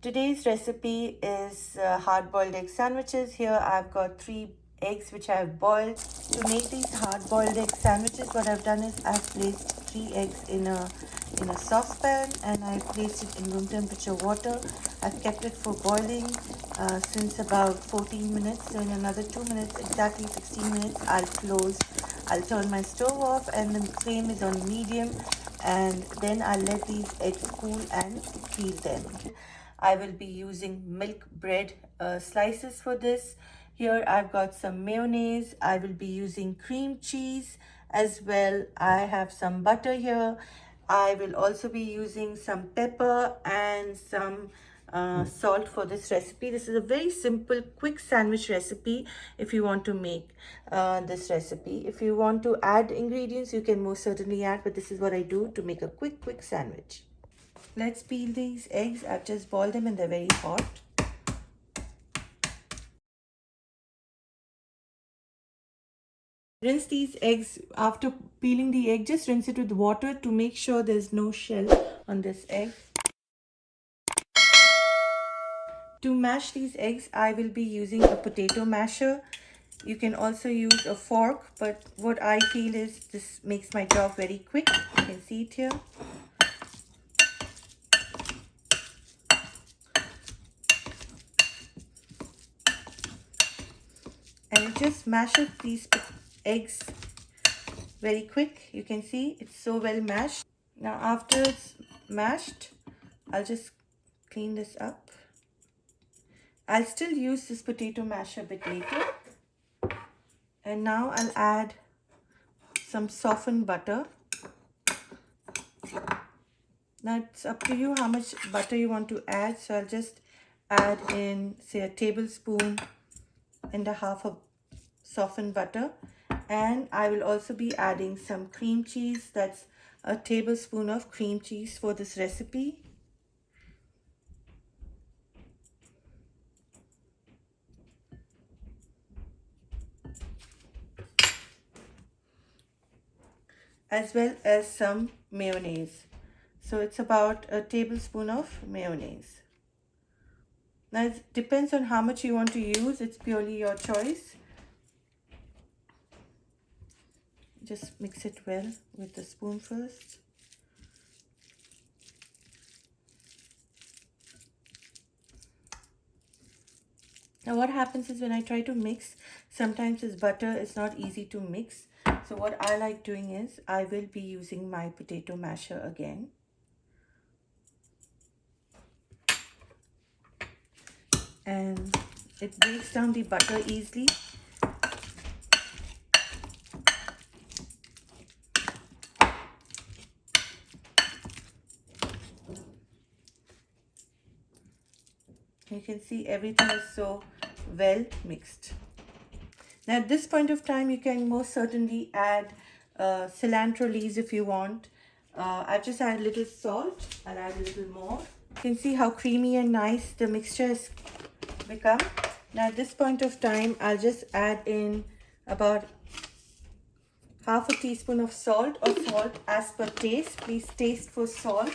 Today's recipe is hard-boiled egg sandwiches. Here I've got 3 eggs which I've boiled. To make these hard-boiled egg sandwiches, what I've done is I've placed 3 eggs in a saucepan and I've placed it in room temperature water. I've kept it for boiling since about 14 minutes. So in another 2 minutes, exactly 16 minutes, I'll turn my stove off and the flame is on medium, and then I'll let these eggs cool and peel them. I will be using milk bread slices for this. Here I've got some mayonnaise. I will be using cream cheese as well. I have some butter here. I will also be using some pepper and some salt for this recipe. This is a very simple, quick sandwich recipe if you want to make this recipe. If you want to add ingredients, you can most certainly add, but this is what I do to make a quick sandwich. Let's peel these eggs. I've just boiled them and they're very hot. Rinse these eggs. After peeling the egg, just rinse it with water to make sure there's no shell on this egg. To mash these eggs, I will be using a potato masher. You can also use a fork, but what I feel is this makes my job very quick. You can see it here. And it just mashes these eggs very quick. You can see it's so well mashed. Now after it's mashed, I'll just clean this up. I'll still use this potato masher a bit later. And now I'll add some softened butter. Now it's up to you how much butter you want to add. So I'll just add in, say, a tablespoon and a half of softened butter. And I will also be adding some cream cheese. That's a tablespoon of cream cheese for this recipe. As well as some mayonnaise. So it's about a tablespoon of mayonnaise. Now it depends on how much you want to use. It's purely your choice. Just mix it well with the spoon first. Now what happens is when I try to mix, sometimes this butter is not easy to mix. So what I like doing is I will be using my potato masher again. And it breaks down the butter easily. You can see everything is so well mixed. Now at this point of time, you can most certainly add cilantro leaves if you want. I've just added a little salt. I'll add a little more. You can see how creamy and nice the mixture has become. Now at this point of time, I'll just add in about half a teaspoon of salt, or salt as per taste. Please taste for salt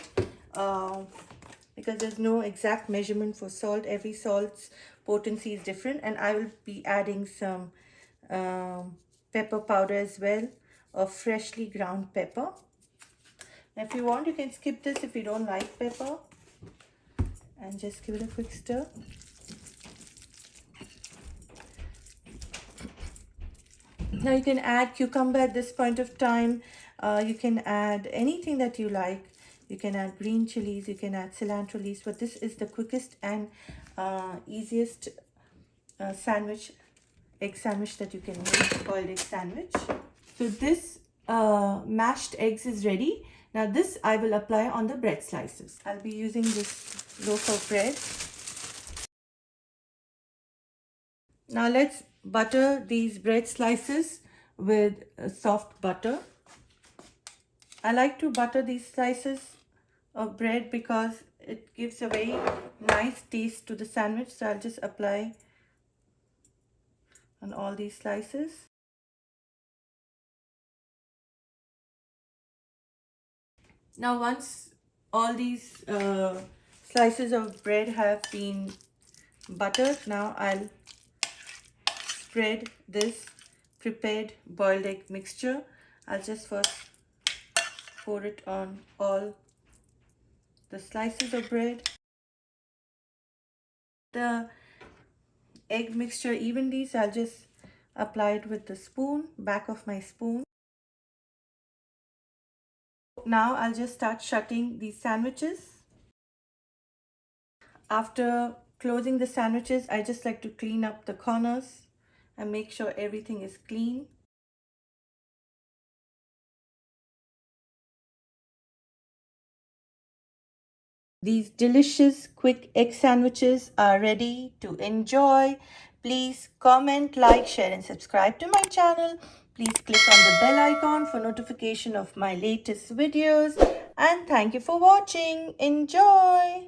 because there's no exact measurement for salt. Every salt's potency is different. And I will be adding some pepper powder as well, or freshly ground pepper. Now if you want, you can skip this if you don't like pepper, and just give it a quick stir. Now you can add cucumber at this point of time. You can add anything that you like. You can add green chilies, you can add cilantro leaves, but this is the quickest and easiest egg sandwich that you can make, boiled egg sandwich. So this mashed eggs is ready. Now this I will apply on the bread slices. I'll be using this loaf of bread. Now let's butter these bread slices with soft butter. I like to butter these slices of bread because it gives a very nice taste to the sandwich. So I'll just apply on all these slices. Now once all these slices of bread have been buttered. Now I'll spread this prepared boiled egg mixture. I'll just first pour it on all the slices of bread. The egg mixture evenly, so I'll just apply it with the spoon, back of my spoon. Now I'll just start shutting these sandwiches. After closing the sandwiches, I just like to clean up the corners and make sure everything is clean. These delicious quick egg sandwiches are ready to enjoy. Please comment, like, share and subscribe to my channel. Please click on the bell icon for notification of my latest videos. And thank you for watching. Enjoy!